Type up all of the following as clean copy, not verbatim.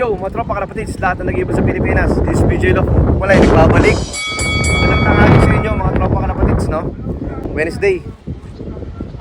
Yo, mga tropa kalapatids, lahat na nag-iba sa Pilipinas. This is BJ Love. Wala yung nagbabalik. Magandang tanghali sa inyo mga tropa kalapatids, no? Wednesday,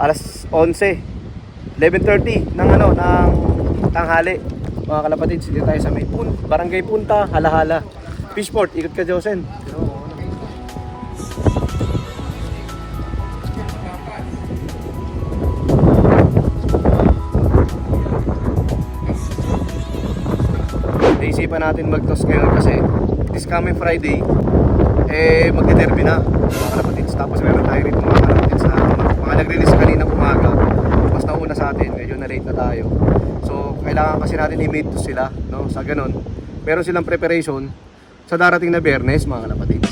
alas 11, 11:30 ng tanghali. Mga kalapatids, dito tayo sa may Barangay Punta, Halahala. Fishport, ikot ka Josen. Naisipan natin mag-toss ngayon kasi this coming Friday magde-derby na mga kalapatids. Tapos meron tayo rito mga kalapatids na mga nag-release kanina umaga, mas nauna sa atin, medyo na late na tayo. So kailangan kasi natin i-meet to sila, no? Sa ganun meron silang preparation sa darating na Biyernes mga kalapatids.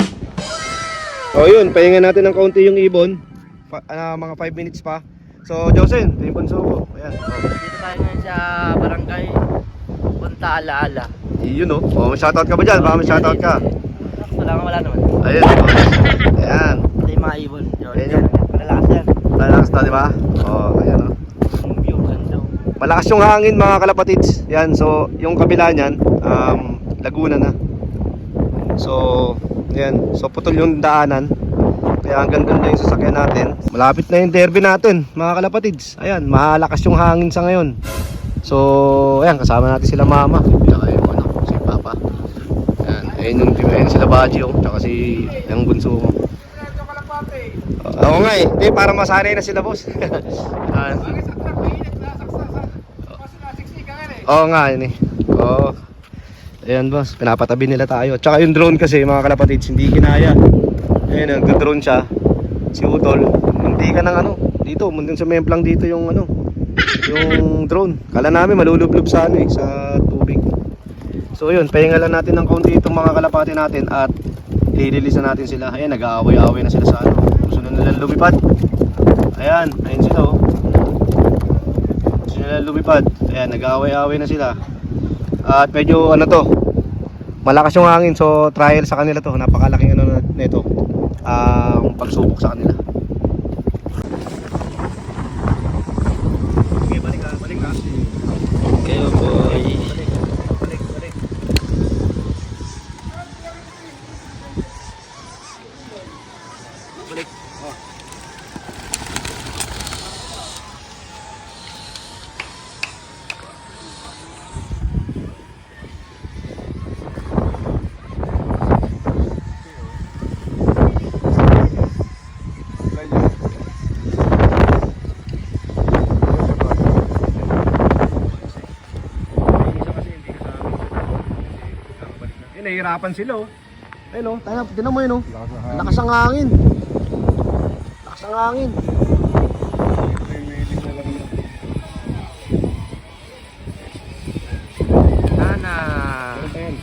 So yun, pahinga natin ng kaunti yung ibon, mga 5 minutes pa. So Josen, yung bunso ko, ayan. Dito tayo ngayon sa Barangay Punta Halahala. Yun o. Oh, shoutout ka ba dyan? Baka may shoutout ka. Wala naman. Ayun. Ayan. Ito yung mga ibon. Ayan yun. Malalakas yan. Malakas na, di ba? Oh, ayan o. Yung view, ganda. Malakas yung hangin mga kalapatids. Yan, so yung kabila niyan, Laguna na. So, ayan. So putol yung daanan. Kaya ang ganda yung sasakyan natin. Malapit na yung derby natin mga kalapatids. Ayan, malakas yung hangin sa ngayon. So, ayan, kasama natin sila mama. Tsaka yung si papa. Ayan, ayun sila Baji, tsaka si yung bunso ko. Oo nga hindi, para masanay na sila boss. Oo nga, yun eh. Oo. Ayan boss, pinapatabi nila tayo. Tsaka yung drone kasi mga kalapatids, hindi kinaya. Ayan, nag-drone siya. Si Utol, hindi ka ng dito, mundin sa memplang dito yung yung drone. Kala namin malulublob sa sa tubig. So yun, pahinga lang natin ng kaunti itong mga kalapati natin at i-release na natin sila. Ayan, nag-aaway-aaway na sila sa gusto na nilang lumipad. Ayan sila oh. Gusto nila lumipad. Ayan, nag-aaway-aaway na sila. At medyo malakas yung hangin, so trial sa kanila to. Napakalaking nito. Pagsubok sa kanila. Kayo boy. Nahihirapan sila oh. Ayun oh, tinan mo yun oh. Lakas ang hangin. Lakas ang hangin. Nana. Ayun,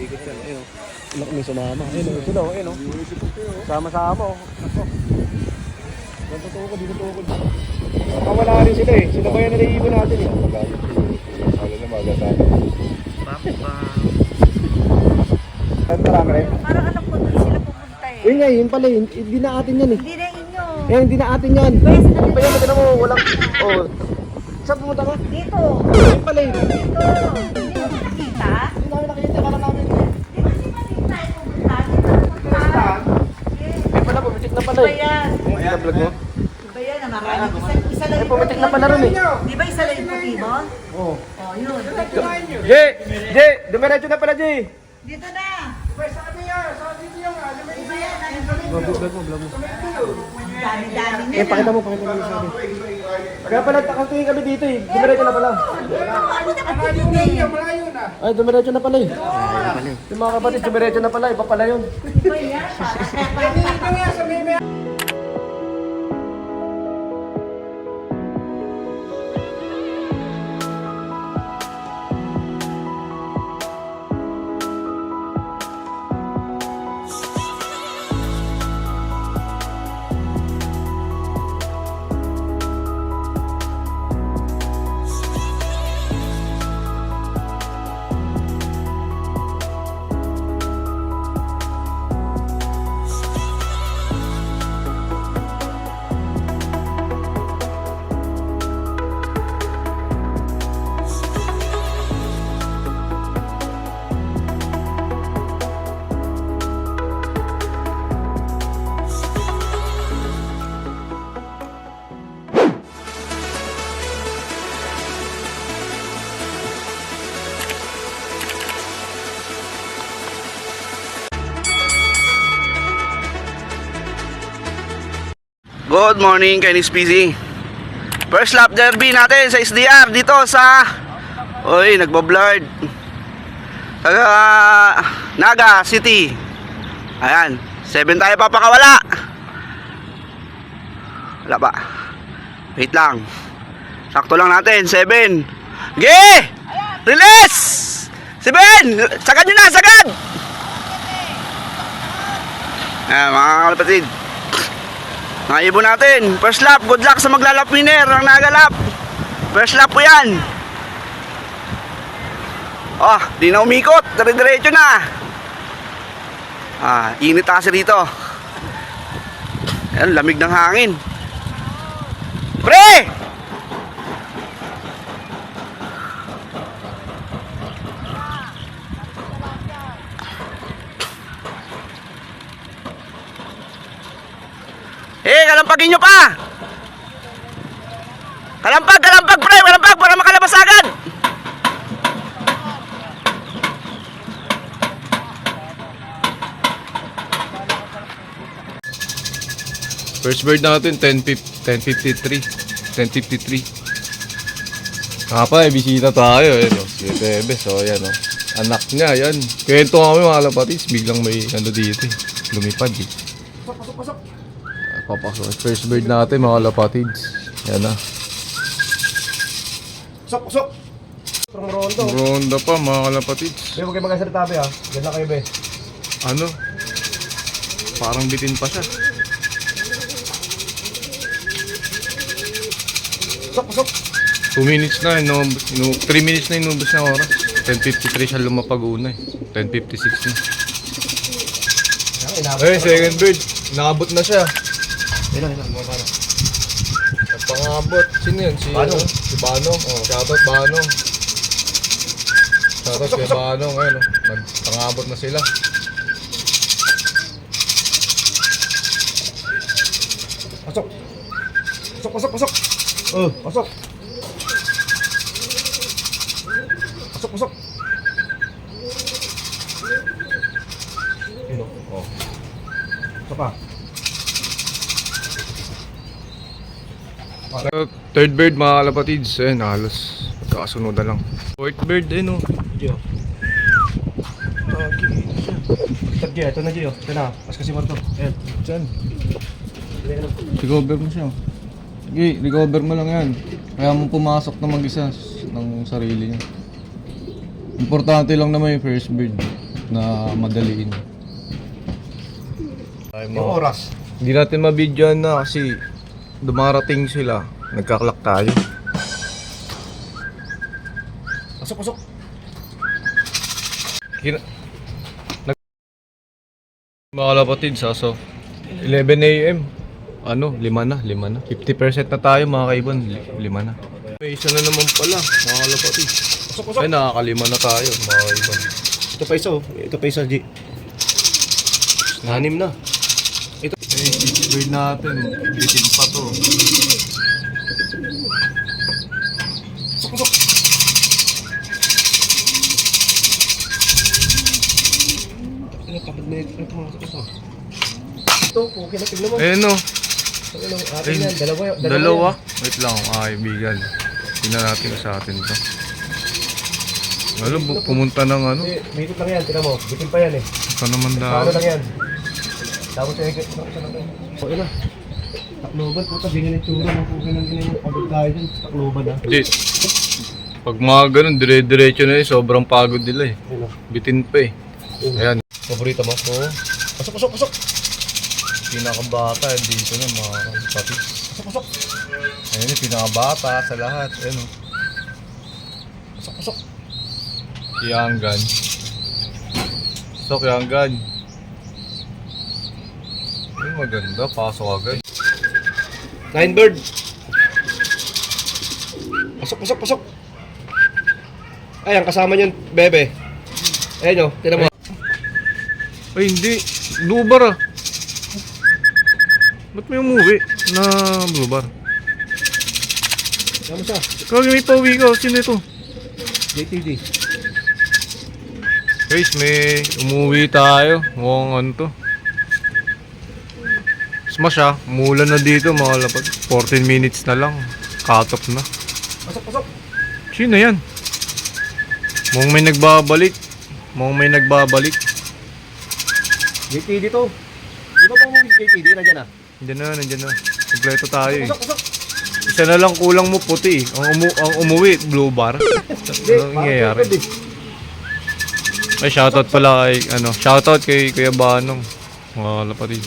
ikot yan. Ayun oh. May sumama. Ayun sila oh. Ayun oh. Sama-sama oh. Ako. Dito ko. Nakawala rin sila eh. Sila ba yan naliibon natin eh. Wala na magasama. Marami rin. Parang alam ko doon sila pupunta eh. Yun nga, yun pala yun. Hindi na atin yan eh. Hindi na inyo. Hindi na atin yan. Hindi pa yan, maganda mo, walang... Oh. Saan pumunta ka? Dito. Yun pala yun. Dito. Hindi mo nakikita? Hindi namin nakikita, kala namin. Di ba si Maling tayo pupunta? Dito pupunta. Yun pala, pumitik na pala Diba eh. yan? Yung vlog mo? Diba yan? Namarami. Isa lang yung pumitik na pala rin eh. Di ba isa lang yung puti mo? Oo. Oh, yun. Jay! Dumiretso na pala, Jay! Dito na. Vlog mo. Dami-dami niya. Pakita mo sabi. Kaya pala, takantingin kami dito eh. Dumiretso na pala. Ay, dumiretso na pala eh. Yung mga kapatid, dumiretso na pala. Iba pala yun. Diba yan? Good morning, Kainis PC. First lap derby natin sa SDR dito sa nagbo-blurred taga Naga City. Ayan, 7 tayo papakawala. Wala ba? Wait lang. Sakto lang natin, 7. Ge! Release! 7! Sagad nyo na, sagad! Ayan, mga kapatid. Mga ibon natin. First lap, good luck sa maglalap winner ng Nagalap. First lap po yan. Di na umikot. Dire-diretso na. Init kasi dito. Ayan, lamig ng hangin. Pre! Kalampagin nyo pa! Kalampag, pre! Kalampag para makalabas agad! First bird natin 10:53. Kapa, bisita tayo si Tebe. So ayan anak niya, yan. Kwento kami mga kalapatids, biglang may dito lumipad Papasok. First bird natin mga kalapatids. Yan na. Sok! Rondo. Ronda pa mga kalapatids. Huwag kayo magkasalita be Yan lang kayo be. Parang bitin pa siya. Sok! 2 minutes na, 3 minutes na inubos na oras. 10:53 siya lumapag una 10:56 na. Second bird. Nakabot na siya. Ilan, mga para. Pangabot. Sino yun? Banong. Si Banong. Shoutout Banong. Shoutout kay Banong. Nagpangabot na sila. Pasok! Pasok! Pasok! Pasok pa. Third bird mga kalapatids. Halos kakasunod lang. Fourth bird Gio. Okay. Ito na Gio. Ito na. Pas kasi marto. Ayan. Diyan. Recover mo siya. Sige, recover mo lang yan. Kaya mo pumasok na mag-isa ng sarili niya. Importante lang naman yung first bird na madaliin. Yung oras. Hindi natin mabidyoan na kasi dumarating sila. Nagkaklak tayo. Pasok! Mga kalapatid, so 11 AM. 5 na. 50% na tayo mga kaibon. 5 na. May isa na naman pala mga kalapatid. Pasok! Ay, nakakalima na tayo mga kaibon. Ito pa isa G. 6 na. Ito. Bird natin. Bitin pa to. Pasok! Kapag na ito pumasok ito. Ito, okay na tignan mo. Ayun Atin yan, Dalawa. Wait lang mga kaibigan. Tingnan natin sa atin to. Pumunta ng Bikot lang yan, tignan mo. Bitin pa yan Ito naman daw. Paano lang yan? Tapos yung higit isa lang yan. Okay na. Takloban, puta, ganyan yung tsura. Okay lang ganyan yung pagod tayo dyan. Takloban Hindi. Pag mga ganun, dire-diretso na sobrang pagod nila Bitin pa Ayan. Paborito mo? Oo. Pasok! Pinakabata dito na mga kapatid. Pasok! Ayun yung pinakabata sa lahat. Ayun Pasok! Yanggan. Pasok Yanggan. Ay, maganda. Pasok agad. Nine bird! Pasok! Ay, ang kasama niyan, bebe. Ayun o, tinan mo. Ay, hindi. Blue bar Ba't may umuwi na blue bar? Tama siya. Kaya may pauwi ka. Sino ito? JTD. Guys, may umuwi tayo. Mukhang ano to. Smash ah, umulan na dito mga lapad. 14 minutes na lang. Cut off na. Pasok. Sino yan? Mukhang may nagbabalik. JTD to. Di ba pang JTD? Nandiyan na. Nandiyan na. Kompleto tayo eh. Pasok. Isa na lang kulang mo puti eh. Ang umuwi, blue bar. Anong nangyayari? Ay, shoutout pala kay, shoutout kay Kuya Banong. Mga lapatid.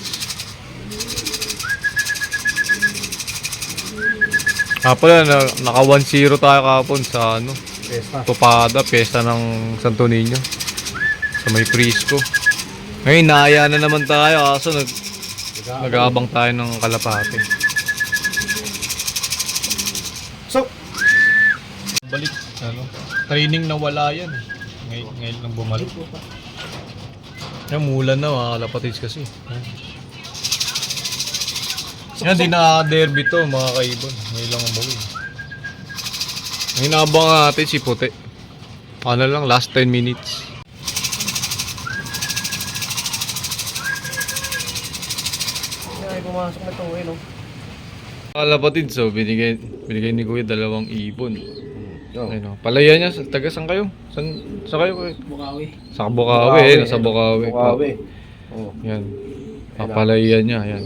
Pala, naka 1-0 tayo kahapon sa Pesta. Topada, pesta ng Santo Niño. Sa may Prisco. Ngayon, naaya na naman tayo kaso nag-aabang tayo ng kalapate. So, Balik, training na wala yan eh. Ngayon lang bumalik. Yan, mulan na mga kalapatids kasi. Yan, di na derby to mga kaibon. Ngayon lang umuwi. Ngayon nabang natin si Puti. Ano lang, last 10 minutes. ay pumasok na to no. Kalapatid, so binigay ni Kuya 2 ibon. Oh. Ayun, palaya niya, taga saan kayo? Saan kayo? Bukawi. Sa Bukawi, nasa Bukawi. Bukawi. Oh. Yan. Papalaya niya, yan.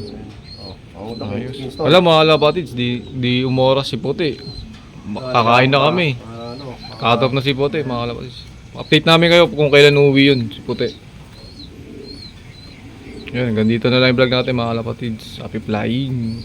Oh, Ayos. Alam mga kalapatids, di umoras si Puti. Kakain na kami. Cut off na si Puti, mga kalapatids. Update namin kayo kung kailan uwi yun, si Puti. Yan, hanggang dito na lang yung vlog natin mga kalapatids. Happy flying!